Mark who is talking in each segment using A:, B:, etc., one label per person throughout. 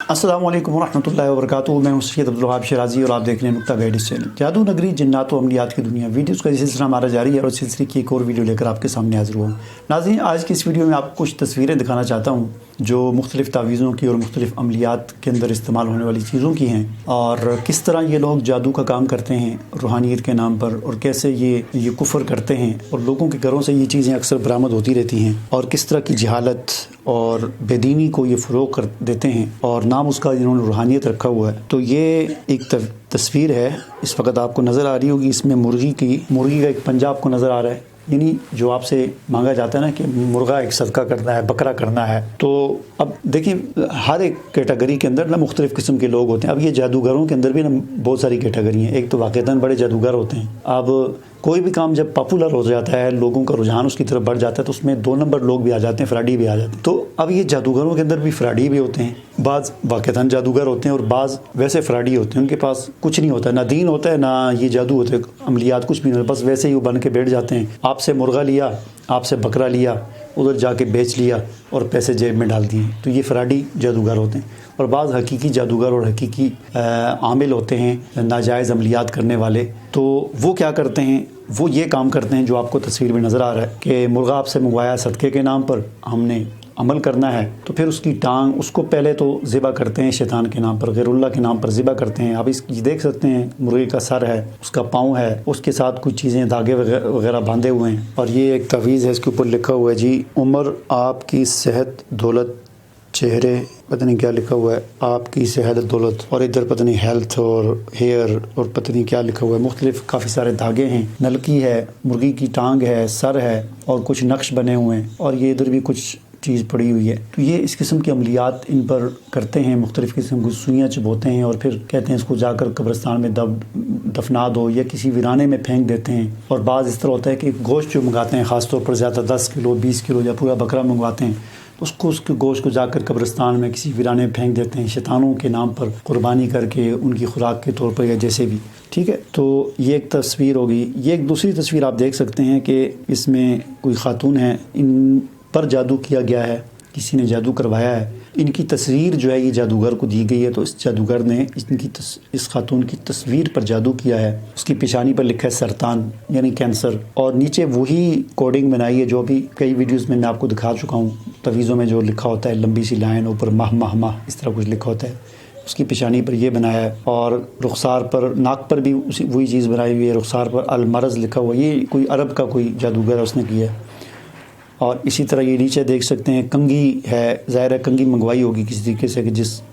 A: अस्सलामु अलैकुम वरहमतुल्लाहि वबरकातुहू। मैं हूं सैयद अब्दुल वहाब शिराजी और आप देख रहे हैं नुक्ता गाइड्स चैनल। जादू नगरी जिन्नात व अमलियात की दुनिया वीडियोस का सिलसिला हमारा जारी है और इस सिलसिले की एक और वीडियो लेकर आपके सामने हाजिर हुआ। नाज़रीन, आज की इस वीडियो में आपको कुछ तस्वीरें दिखाना चाहता हूँ जो मुख्तलिफ़ तावीज़ों की और मुख्तलिफ़ अमलियात के अंदर इस्तेमाल होने वाली चीज़ों की हैं और किस तरह ये लोग जादू का काम करते हैं रूहानियत के नाम पर और कैसे ये कुफ़र करते हैं और लोगों के घरों से ये चीज़ें अक्सर बरामद होती रहती हैं और किस तरह की जहालत और बेदीनी को ये फ़रोग़ कर देते हैं और नाम उसका जिन्होंने रूहानियत रखा हुआ है। तो ये एक तस्वीर है, इस वक्त आपको नज़र आ रही होगी। इसमें मुर्गी का एक पंजा आपको नज़र आ रहा है। यानी जो आपसे मांगा जाता है ना कि मुर्गा एक सदका करना है, बकरा करना है। तो अब देखिए हर एक कैटेगरी के अंदर ना मुख्तलिफ़ किस्म के लोग होते हैं। अब ये जादूगरों के अंदर भी ना बहुत सारी कैटेगरी हैं। एक तो वाक़ईतन बड़े जादूगर होते हैं। अब कोई भी काम जब पॉपुलर हो जाता है, लोगों का रुझान उसकी तरफ बढ़ जाता है, तो उसमें 2 नंबर लोग भी आ जाते हैं, फ्राडी भी आ जाते हैं। तो अब ये जादूगरों के अंदर भी फ्राडी भी होते हैं। बाज़ वाक़ईतन जादूगर होते हैं और बाज़ वैसे फ्राडी होते हैं। उनके पास कुछ नहीं होता, ना दीन होता है, ना ये जादू होता है, अमलियात कुछ भी नहीं होता। बस वैसे ही वो बन के बैठ जाते हैं। आपसे मुर्गा लिया, आपसे बकरा लिया, उधर जाके बेच लिया और पैसे जेब में डाल दिए। तो ये फ्राडी जादूगर होते हैं। और बाज़ हकीकी जादूगर और हकीकी आमिल होते हैं, नाजायज़ अमलियात करने वाले। तो वो क्या करते हैं, वो ये काम करते हैं जो आपको तस्वीर में नज़र आ रहा है कि मुर्गा आपसे मंगवाया सदक़े के नाम पर, हमने अमल करना है, तो फिर उसकी टांग उसको पहले तो ज़िबा करते हैं, शैतान के नाम पर, गैरुल्लाह के नाम पर ज़िबा करते हैं। आप ये देख सकते हैं मुर्गे का सर है, उसका पाँव है, उसके साथ कुछ चीज़ें धागे वगैरह बांधे हुए हैं। और ये एक तवीज़ है, इसके ऊपर लिखा हुआ है जी, उम्र आपकी सेहत दौलत चेहरे, पता नहीं क्या लिखा हुआ है, आपकी सेहत दौलत, और इधर पता नहीं हेल्थ और हेयर और पता नहीं क्या लिखा हुआ है। मुख्तलिफ काफ़ी सारे धागे हैं, नलकी है, मुर्गी की टांग है, सर है और कुछ नक्श बने हुए हैं और ये इधर भी कुछ चीज़ पड़ी हुई है। तो ये इस किस्म की अमलियात इन पर करते हैं। मुख्तलिफ़ किस्म की सुइयाँ चुभोते हैं और फिर कहते हैं इसको जाकर कब्रिस्तान में दफना दो या किसी वीराने में फेंक देते हैं। और बाज़ इस तरह होता है कि गोश्त जो मंगाते हैं, ख़ास तौर पर ज़्यादा 10 किलो 20 किलो या पूरा बकरा मंगवाते हैं, तो उसके गोश्त को जाकर कब्रिस्तान में किसी वीराने में फेंक देते हैं, शैतानों के नाम पर कुर्बानी करके, उनकी खुराक के तौर पर या जैसे भी। ठीक है, तो ये एक तस्वीर होगी। ये एक दूसरी तस्वीर आप देख सकते हैं कि इसमें कोई खातून है, इन पर जादू किया गया है, किसी ने जादू करवाया है। इनकी तस्वीर जो है ये जादूगर को दी गई है, तो इस जादूगर ने इस खातून की तस्वीर पर जादू किया है। उसकी पेशानी पर लिखा है सरतान यानी कैंसर, और नीचे वही कोडिंग बनाई है जो भी कई वीडियोस में मैं आपको दिखा चुका हूँ। तवीज़ों में जो लिखा होता है, लंबी सी लाइन, ऊपर माह माह माह इस तरह कुछ लिखा होता है, उसकी पेशानी पर ये बनाया है। और रुखसार पर, नाक पर भी वही चीज़ बनाई हुई है, रुखसार पर अल मरज़ लिखा हुआ है। ये कोई अरब का कोई जादूगर है, उसने किया है। और इसी तरह ये नीचे देख सकते हैं कंगी है, ज़ाहिर है कंगी मंगवाई होगी किसी तरीके से, कि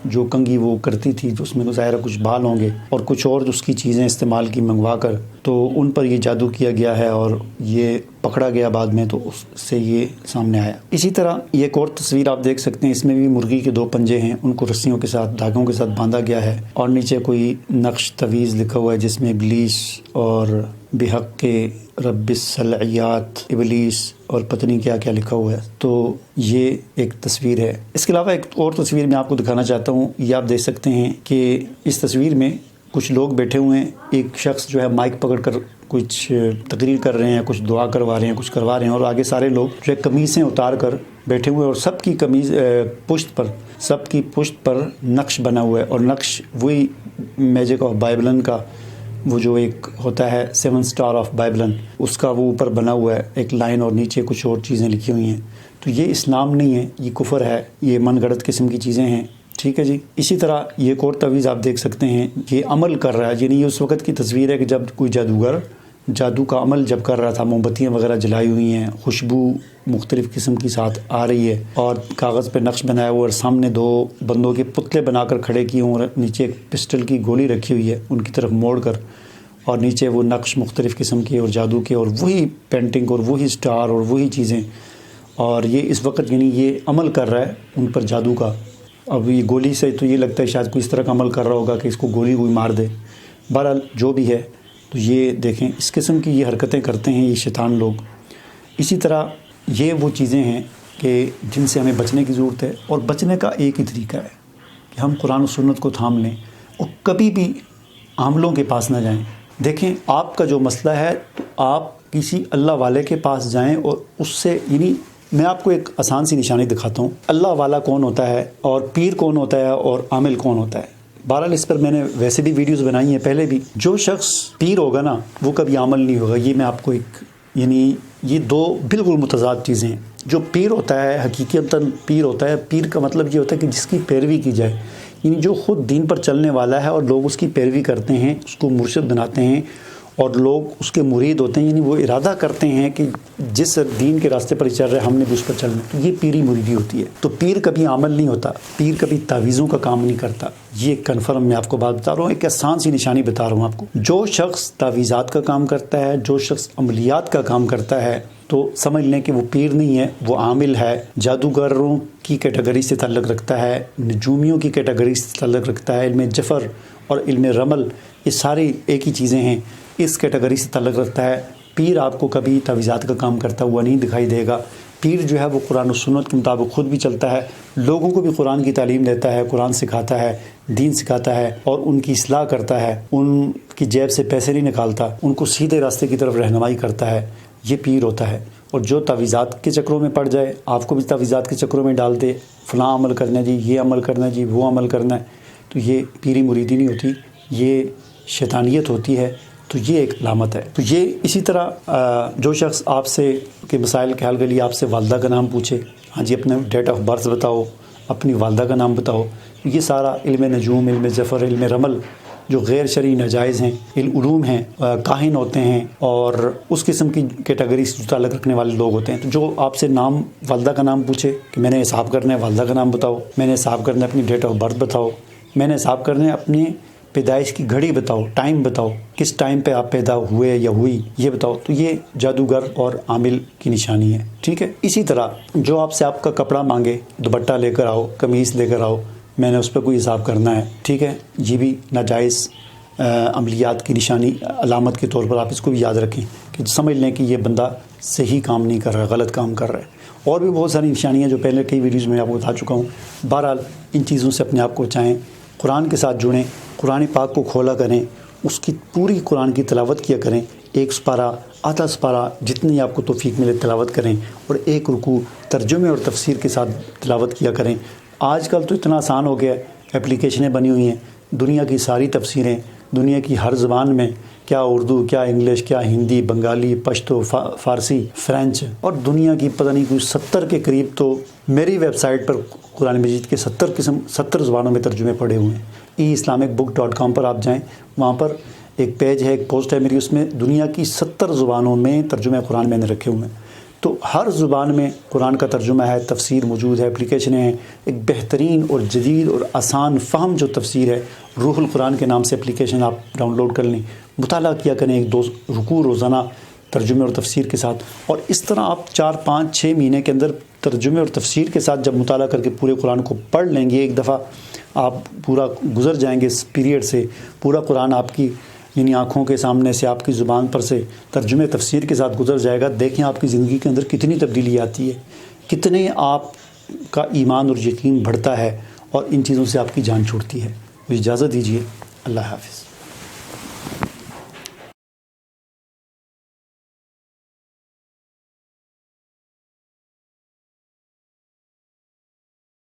A: जो कंगी वो करती थी तो उसमें तो ज़ाहिर है कुछ बाल होंगे और कुछ और उसकी चीज़ें इस्तेमाल की मंगवा कर, तो उन पर ये जादू किया गया है और ये पकड़ा गया बाद में, तो उससे ये सामने आया। इसी तरह ये एक और तस्वीर आप देख सकते हैं, इसमें भी मुर्गी के 2 पंजे हैं, उनको रस्सियों के साथ, धागों के साथ बांधा गया है और नीचे कोई नक्श तवीज़ लिखा हुआ है जिसमें इब्लीस और बेहक के रब्बिस्सलयात इब्लीस और पता नहीं क्या क्या लिखा हुआ है। तो ये एक तस्वीर है। इसके अलावा एक और तस्वीर मैं आपको दिखाना चाहता हूँ। ये आप देख सकते हैं कि इस तस्वीर में कुछ लोग बैठे हुए हैं, एक शख्स जो है माइक पकड़कर कुछ तकरीर कर रहे हैं, कुछ दुआ करवा रहे हैं, कुछ करवा रहे हैं, और आगे सारे लोग जो है कमीज़ें उतार कर बैठे हुए हैं और सबकी पुश्त पर नक्श बना हुआ है। और नक्श वही मैजिक ऑफ बाइबलन का वो जो एक होता है 7 स्टार ऑफ बाइबलन, उसका वो ऊपर बना हुआ है एक लाइन और नीचे कुछ और चीज़ें लिखी हुई हैं। तो ये इस्लाम नहीं है, ये कुफर है, ये मनगढ़ंत किस्म की चीज़ें हैं। ठीक है जी। इसी तरह ये एक और तवीज़ आप देख सकते हैं, ये अमल कर रहा है, यानी ये उस वक़्त की तस्वीर है कि जब कोई जादूगर जादू का अमल जब कर रहा था, मोमबत्तियाँ वगैरह जलाई हुई हैं, खुशबू मुख्तलिफ़ किस्म की साथ आ रही है और कागज़ पे नक्श बनाया हुआ और सामने 2 बंदों के पुतले बनाकर खड़े किए हुए और नीचे एक पिस्टल की गोली रखी हुई है उनकी तरफ मोड़ कर, और नीचे वो नक्श मुख्तलिफ़ किस्म के और जादू के और वही पेंटिंग और वही स्टार और वही चीज़ें, और ये इस वक्त यानी ये अमल कर रहा है उन पर जादू का। अब ये गोली से तो ये लगता है शायद कोई इस तरह का अमल कर रहा होगा कि इसको गोली कोई मार दे। बहरहाल जो भी है, तो ये देखें इस किस्म की ये हरकतें करते हैं ये शैतान लोग। इसी तरह ये वो चीज़ें हैं कि जिनसे हमें बचने की ज़रूरत है, और बचने का एक ही तरीका है कि हम कुरान और सुन्नत को थाम लें और कभी भी आमलों के पास ना जाएं। देखें आपका जो मसला है तो आप किसी अल्लाह वाले के पास जाएं और उससे, यानी मैं आपको एक आसान सी निशानी दिखाता हूँ। अल्लाह वाला कौन होता है और पीर कौन होता है और आमिल कौन होता है। बहरहाल इस पर मैंने वैसे भी वीडियोस बनाई हैं पहले भी। जो शख्स पीर होगा ना वो कभी आमिल नहीं होगा। ये मैं आपको ये दो बिल्कुल मुतज़ाद चीज़ें हैं। जो पीर होता है हकीकतन पीर होता है, पीर का मतलब ये होता है कि जिसकी पैरवी की जाए, यानी जो खुद दीन पर चलने वाला है और लोग उसकी पैरवी करते हैं, उसको मुर्शिद बनाते हैं और लोग उसके मुरीद होते हैं, यानी वो इरादा करते हैं कि जिस दीन के रास्ते पर चल रहे हैं हमने भी उस पर चलना। तो ये पीरी मुरीदी होती है। तो पीर कभी आमल नहीं होता, पीर कभी तावीज़ों का काम नहीं करता। ये कन्फर्म मैं आपको बात बता रहा हूँ, एक आसान सी निशानी बता रहा हूँ आपको। जो शख्स तावीज़ात का काम करता है, जो शख्स अमलियात का काम करता है, तो समझ लें कि वो पीर नहीं है, वो आमिल है। जादूगरों की कैटेगरी से ताल्लुक़ रखता है, नजूमियों की कैटेगरी से ताल्लुक़ रखता है। इल्म जफ़र और इल्म रमल ये सारी एक ही चीज़ें हैं, इस कैटेगरी से ताल्लुक़ रखता है। पीर आपको कभी तावीज़ात का काम करता हुआ नहीं दिखाई देगा। पीर जो है वो कुरान और सुन्नत के मुताबिक खुद भी चलता है, लोगों को भी कुरान की तालीम देता है, कुरान सिखाता है, दीन सिखाता है और उनकी इस्लाह करता है। उनकी जेब से पैसे नहीं निकालता, उनको सीधे रास्ते की तरफ रहनुमाई करता है। ये पीर होता है। और जो तावीज़ात के चक्रों में पड़ जाए, आपको भी तावीज़ात के चक्रों में डाल दे, फ़लाँ अमल करना है जी, ये अमल करना है जी, वो अमल करना है, तो ये पीरी मुरीदी नहीं होती, ये शैतानियत होती है। तो ये एक अलामत है। तो ये इसी तरह जो शख्स आपसे के मसाइल के हल के लिए आपसे वालदा का नाम पूछे, हाँ जी अपना डेट ऑफ बर्थ बताओ, अपनी वालदा का नाम बताओ, ये सारा इल्म नजूम, इल्म जफ़र, इल्म रमल जो गैर शरई नाजायज़ हैं, उलूम हैं, काहिन होते हैं और उस किस्म की कैटेगरी से ताल्लुक़ रखने वाले लोग होते हैं। तो जो आपसे नाम वालदा का नाम पूछे कि मैंने हिसाब करना है वालदा का नाम बताओ, मैंने हिसाब करना है अपनी डेट ऑफ बर्थ बताओ, मैंने हिसाब करना है अपनी पैदाइश की घड़ी बताओ, टाइम बताओ, किस टाइम पे आप पैदा हुए या हुई ये बताओ, तो ये जादूगर और आमिल की निशानी है। ठीक है। इसी तरह जो आपसे आपका कपड़ा मांगे, दुपट्टा लेकर आओ, कमीज़ लेकर आओ, मैंने उस पर कोई हिसाब करना है, ठीक है, ये भी नाजायज़ अमलियात की निशानी अलामत के तौर पर आप इसको भी याद रखें कि समझ लें कि ये बंदा सही काम नहीं कर रहा, गलत काम कर रहा है। और भी बहुत सारी निशानियाँ जो पहले कई वीडियोज़ में आपको बता चुका हूँ। बहरहाल इन चीज़ों से अपने आप को बचाएँ, कुरान के साथ जुड़ें, कुरान पाक को खोला करें, उसकी पूरी कुरान की तिलावत किया करें, एक सपारा, आधा सपारा, जितनी आपको तौफीक मिले तिलावत करें और एक रुकू तर्जुमे और तफसीर के साथ तिलावत किया करें। आजकल तो इतना आसान हो गया, एप्लीकेशनें बनी हुई हैं, दुनिया की सारी तफसीरें दुनिया की हर ज़बान में, क्या उर्दू, क्या इंग्लिश, क्या हिंदी, बंगाली, पश्तो, फ़ारसी, फ़्रेंच और दुनिया की पता नहीं कुछ 70 के करीब तो मेरी वेबसाइट पर कुरान मजीद के 70 ज़बानों में तर्जुमे पड़े हुए हैं। islamicbook.com पर आप जाएं, वहाँ पर एक पेज है, एक पोस्ट है मेरी, उसमें दुनिया की 70 ज़बानों में तर्जुमे कुरान मैंने रखे हुए हैं। तो हर ज़ुबान में कुरान का तर्जुमा है, तफसीर मौजूद है, एप्लीकेशनें हैं। एक बेहतरीन और जदीद और आसान फ़हम जो तफसीर है, रूहुल कुरान के नाम से एप्लीकेशन आप डाउनलोड कर लें, मुताला किया करें, एक दो रुकू रोज़ाना तर्जुमे और तफसीर के साथ। और इस तरह आप 4, 5, 6 महीने के अंदर तर्जुमे और तफसीर के साथ जब मुताला करके पूरे कुरान को पढ़ लेंगे, एक दफ़ा आप पूरा गुज़र जाएंगे इस पीरियड से, पूरा कुरान आपकी यानी आँखों के सामने से, आपकी ज़ुबान पर से तर्जुमे तफसीर के साथ गुज़र जाएगा। देखें आपकी ज़िंदगी के अंदर कितनी तब्दीली आती है, कितने आपका ईमान और यकीन बढ़ता है और इन चीज़ों से आपकी जान छूटती है। इजाज़त दीजिए, अल्लाह हाफ़िज़।